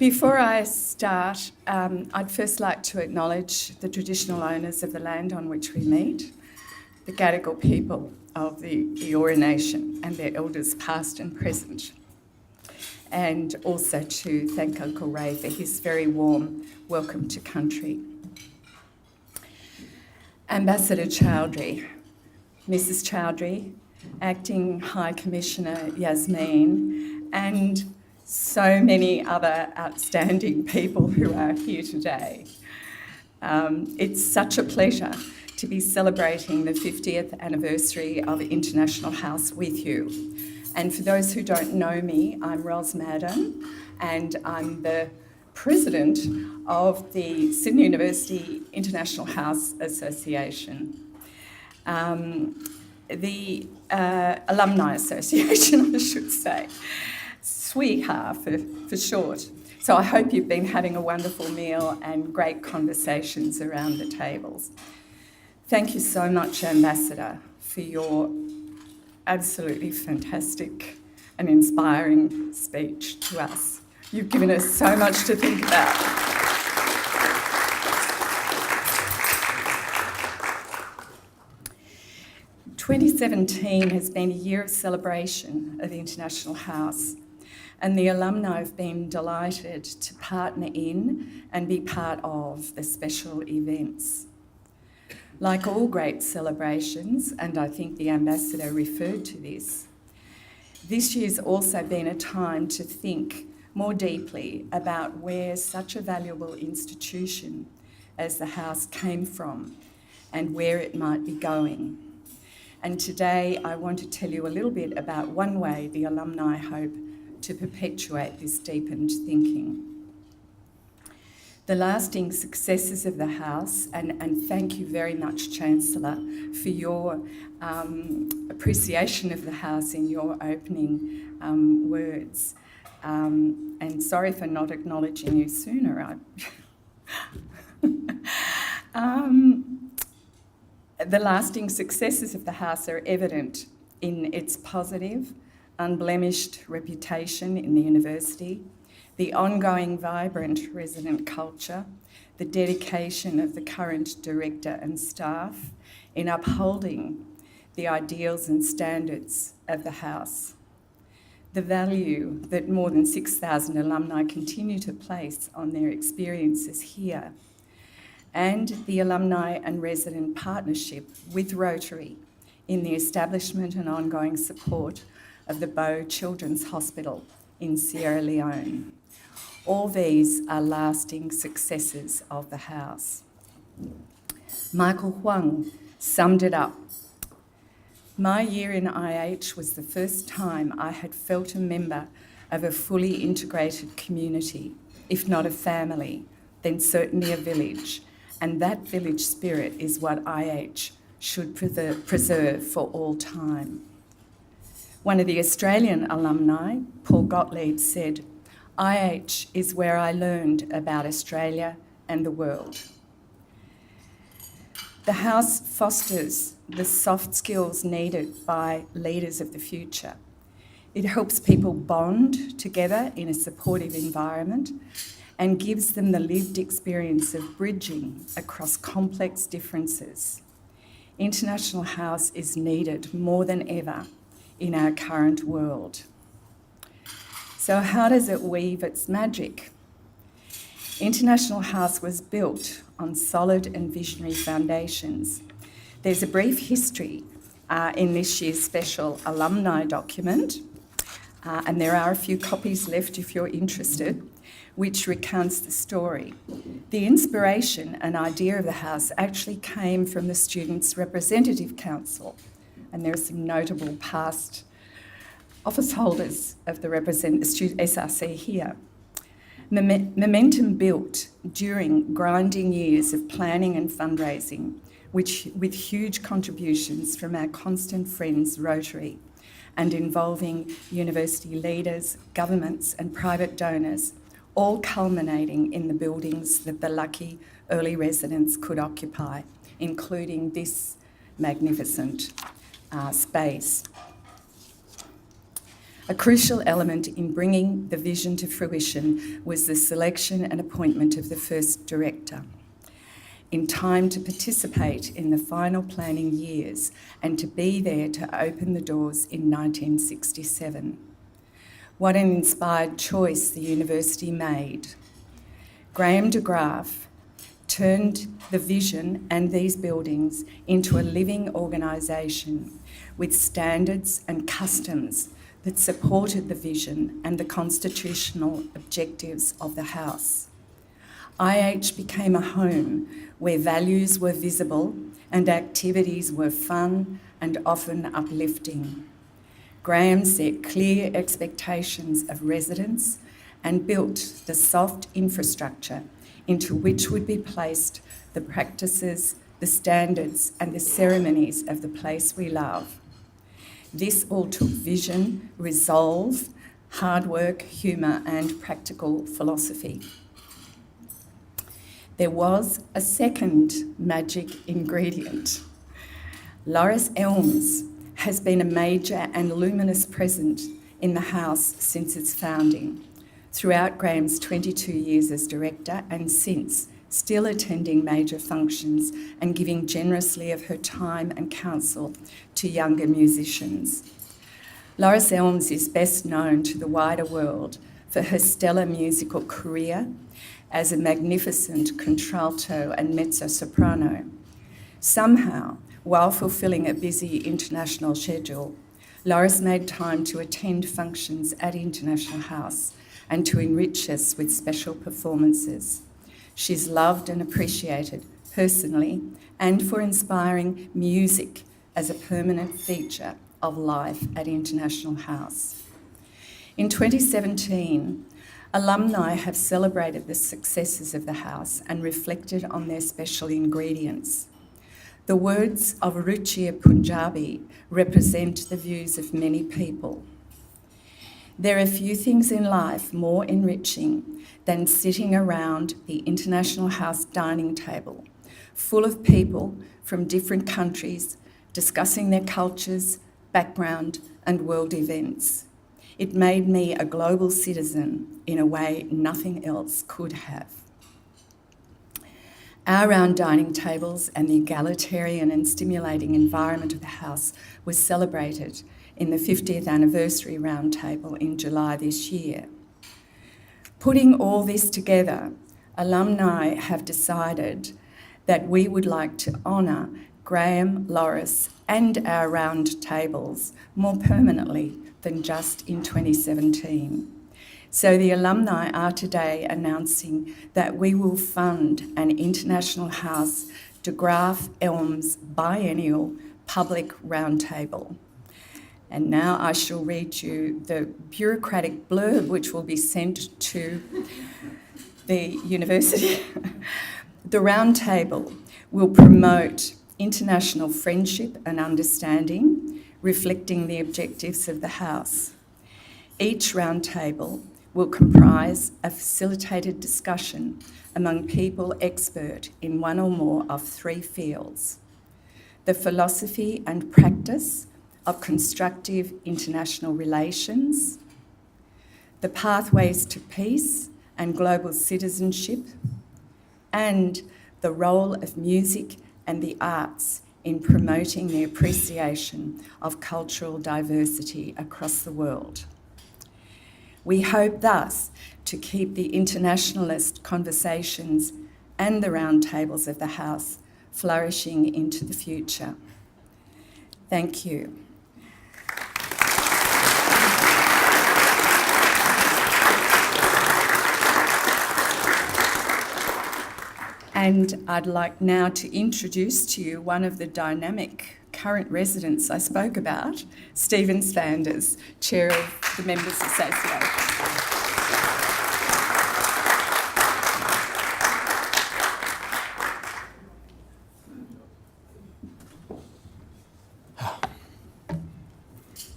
Before I start, I'd first like to acknowledge the traditional owners of the land on which we meet, the Gadigal people of the Eora Nation and their elders past and present, and also to thank Uncle Ray for his very warm welcome to country. Ambassador Chowdhury, Mrs Chowdhury, Acting High Commissioner Yasmin, and so many other outstanding people who are here today. It's such a pleasure to be celebrating the 50th anniversary of International House with you. And for those who don't know me, I'm Ros Madden, and I'm the President of the Sydney University International House Association. The Alumni Association, I should say. SUIHAA for short. So I hope you've been having a wonderful meal and great conversations around the tables. Thank you so much, Ambassador, for your absolutely fantastic and inspiring speech to us. You've given us so much to think about. – 2017 has been a year of celebration of the International House, and the alumni have been delighted to partner in and be part of the special events. Like all great celebrations, and I think the Ambassador referred to this year's also been a time to think more deeply about where such a valuable institution as the House came from and where it might be going. And today I want to tell you a little bit about one way the alumni hope to perpetuate this deepened thinking. The lasting successes of the House, and thank you very much, Chancellor, for your appreciation of the House in your opening words. And sorry for not acknowledging you sooner. The lasting successes of the House are evident in its positive, unblemished reputation in the university, the ongoing vibrant resident culture, the dedication of the current director and staff in upholding the ideals and standards of the House, the value that more than 6,000 alumni continue to place on their experiences here, and the alumni and resident partnership with Rotary in the establishment and ongoing support of the Bow Children's Hospital in Sierra Leone. All these are lasting successes of the House. Michael Huang summed it up. My year in IH was the first time I had felt a member of a fully integrated community, if not a family, then certainly a village. And that village spirit is what IH should preserve for all time. One of the Australian alumni, Paul Gottlieb, said, IH is where I learned about Australia and the world. The House fosters the soft skills needed by leaders of the future. It helps people bond together in a supportive environment and gives them the lived experience of bridging across complex differences. International House is needed more than ever in our current world. So how does it weave its magic? International House was built on solid and visionary foundations. There's a brief history in this year's special alumni document, and there are a few copies left if you're interested, which recounts the story. The inspiration and idea of the House actually came from the Students' Representative Council, and there are some notable past office holders of the SRC here. Momentum built during grinding years of planning and fundraising, with huge contributions from our constant friends Rotary, and involving university leaders, governments and private donors, all culminating in the buildings that the lucky early residents could occupy, including this magnificent space. A crucial element in bringing the vision to fruition was the selection and appointment of the first director, in time to participate in the final planning years and to be there to open the doors in 1967. What an inspired choice the university made. Graham de Graaf turned the vision and these buildings into a living organisation with standards and customs that supported the vision and the constitutional objectives of the house. IH became a home where values were visible and activities were fun and often uplifting. Graham set clear expectations of residents and built the soft infrastructure into which would be placed the practices, the standards and the ceremonies of the place we love. This all took vision, resolve, hard work, humour and practical philosophy. There was a second magic ingredient. Loris Elms has been a major and luminous presence in the house since its founding, throughout Graham's 22 years as director and since, still attending major functions and giving generously of her time and counsel to younger musicians. Loris Elms is best known to the wider world for her stellar musical career as a magnificent contralto and mezzo-soprano. Somehow, while fulfilling a busy international schedule, Loris made time to attend functions at International House and to enrich us with special performances. She's loved and appreciated personally and for inspiring music as a permanent feature of life at International House. In 2017, alumni have celebrated the successes of the house and reflected on their special ingredients. The words of Ruchir Punjabi represent the views of many people. There are few things in life more enriching than sitting around the International House dining table, full of people from different countries discussing their cultures, background, and world events. It made me a global citizen in a way nothing else could have. Our round dining tables and the egalitarian and stimulating environment of the house was celebrated in the 50th anniversary round table in July this year. Putting all this together, alumni have decided that we would like to honour Graham, Loris and our round tables more permanently than just in 2017. So the alumni are today announcing that we will fund an International House de Graaf Elms biennial public roundtable. And now I shall read you the bureaucratic blurb which will be sent to the university. The roundtable will promote international friendship and understanding, reflecting the objectives of the House. Each roundtable will comprise a facilitated discussion among people expert in one or more of three fields: the philosophy and practice of constructive international relations, the pathways to peace and global citizenship, and the role of music and the arts in promoting the appreciation of cultural diversity across the world. We hope thus to keep the internationalist conversations and the roundtables of the House flourishing into the future. Thank you. And I'd like now to introduce to you one of the dynamic current residents I spoke about, Stephen Sanders, Chair of the Members Association.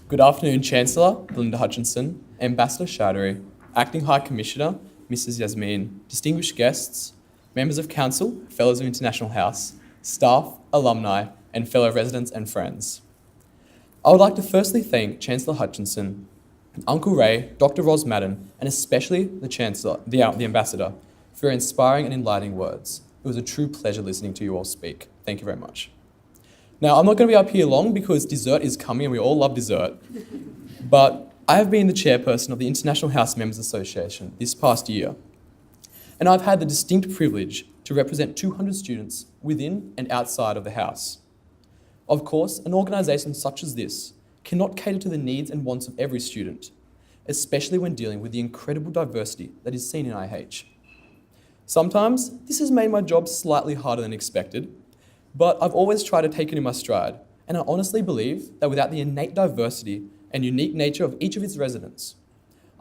Good afternoon, Chancellor Belinda Hutchinson, Ambassador Chaudhry, Acting High Commissioner Mrs Yasmin, distinguished guests, members of Council, Fellows of International House, staff, alumni, and fellow residents and friends. I would like to firstly thank Chancellor Hutchinson Uncle Ray, Dr Ros Madden, and especially the Chancellor, the Ambassador, for your inspiring and enlightening words. It was a true pleasure listening to you all speak. Thank you very much. Now, I'm not going to be up here long because dessert is coming and we all love dessert, but I have been the chairperson of the International House Members Association this past year, and I've had the distinct privilege to represent 200 students within and outside of the House. Of course, an organisation such as this cannot cater to the needs and wants of every student, especially when dealing with the incredible diversity that is seen in IH. Sometimes, this has made my job slightly harder than expected, but I've always tried to take it in my stride, and I honestly believe that without the innate diversity and unique nature of each of its residents,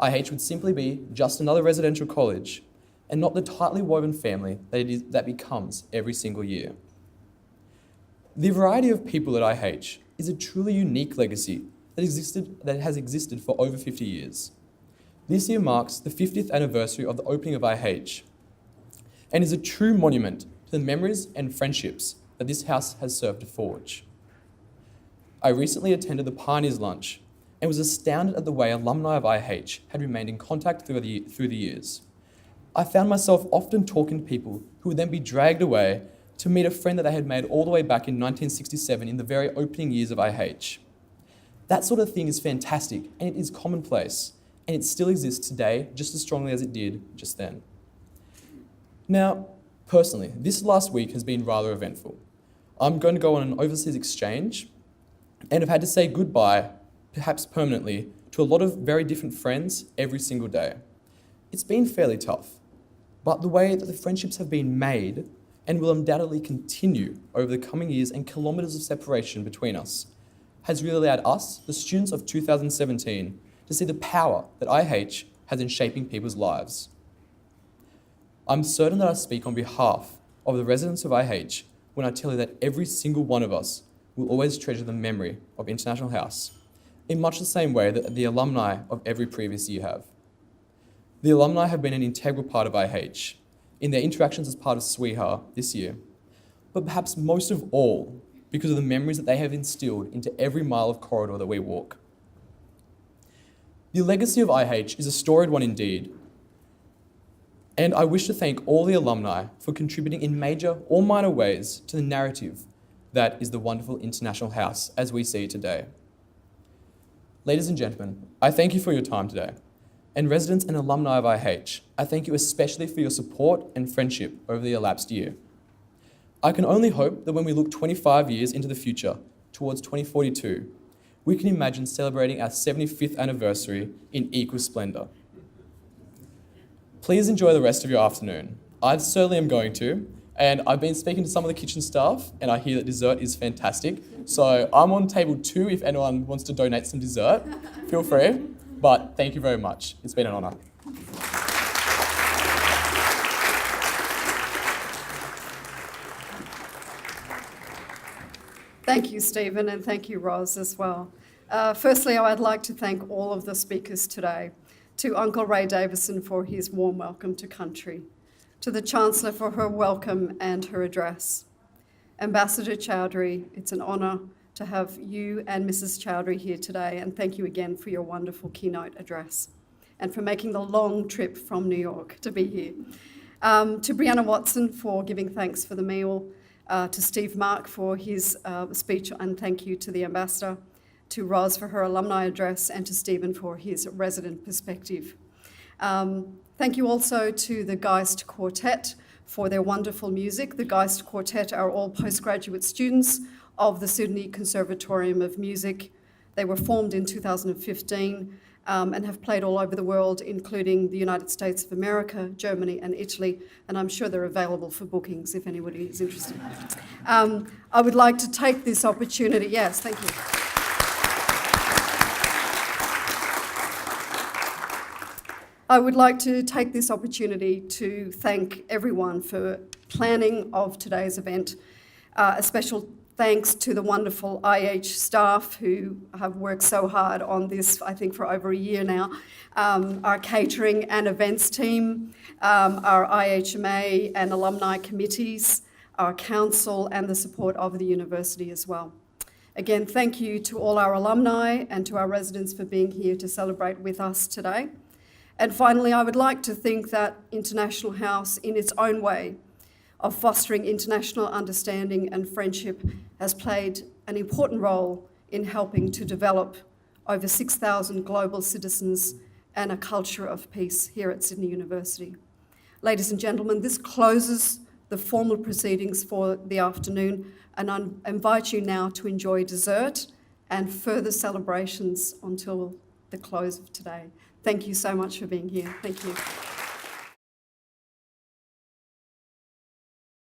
IH would simply be just another residential college, and not the tightly woven family that becomes every single year. The variety of people at IH is a truly unique legacy that has existed for over 50 years. This year marks the 50th anniversary of the opening of IH, and is a true monument to the memories and friendships that this house has served to forge. I recently attended the Pioneers Lunch and was astounded at the way alumni of IH had remained in contact through the years. I found myself often talking to people who would then be dragged away to meet a friend that they had made all the way back in 1967 in the very opening years of IH. That sort of thing is fantastic, and it is commonplace, and it still exists today just as strongly as it did just then. Now, personally, this last week has been rather eventful. I'm going to go on an overseas exchange and have had to say goodbye, perhaps permanently, to a lot of very different friends every single day. It's been fairly tough, but the way that the friendships have been made and will undoubtedly continue over the coming years and kilometres of separation between us has really allowed us, the students of 2017, to see the power that IH has in shaping people's lives. I'm certain that I speak on behalf of the residents of IH when I tell you that every single one of us will always treasure the memory of International House in much the same way that the alumni of every previous year have. The alumni have been an integral part of IH in their interactions as part of SUIHAA this year, but perhaps most of all because of the memories that they have instilled into every mile of corridor that we walk. The legacy of IH is a storied one indeed, and I wish to thank all the alumni for contributing in major or minor ways to the narrative that is the wonderful International House as we see it today. Ladies and gentlemen, I thank you for your time today. And residents and alumni of IH, I thank you especially for your support and friendship over the elapsed year. I can only hope that when we look 25 years into the future, towards 2042, we can imagine celebrating our 75th anniversary in equal splendour. Please enjoy the rest of your afternoon. I certainly am going to, and I've been speaking to some of the kitchen staff, and I hear that dessert is fantastic. So I'm on table 2 if anyone wants to donate some dessert. Feel free. But thank you very much. It's been an honour. Thank you, Stephen, and thank you, Ros, as well. Firstly, I'd like to thank all of the speakers today, to Uncle Ray Davison for his warm welcome to country, to the Chancellor for her welcome and her address. Ambassador Chowdhury, it's an honour to have you and Mrs. Chowdhury here today, and thank you again for your wonderful keynote address and for making the long trip from New York to be here. To Brianna Watson for giving thanks for the meal, to Steve Mark for his speech, and thank you to the Ambassador, to Ros for her alumni address, and to Stephen for his resident perspective. Thank you also to the Geist Quartet for their wonderful music. The Geist Quartet are all postgraduate students of the Sydney Conservatorium of Music. They were formed in 2015 and have played all over the world, including the United States of America, Germany and Italy, and I'm sure they're available for bookings if anybody is interested. I would like to take this opportunity, yes, thank you. I would like to take this opportunity to thank everyone for planning of today's event. A special thanks to the wonderful IH staff who have worked so hard on this, I think, for over a year now. Our catering and events team, our IHMA and alumni committees, our council, and the support of the university as well. Again, thank you to all our alumni and to our residents for being here to celebrate with us today. And finally, I would like to think that International House, in its own way of fostering international understanding and friendship, has played an important role in helping to develop over 6,000 global citizens and a culture of peace here at Sydney University. Ladies and gentlemen, this closes the formal proceedings for the afternoon, and I invite you now to enjoy dessert and further celebrations until the close of today. Thank you so much for being here. Thank you.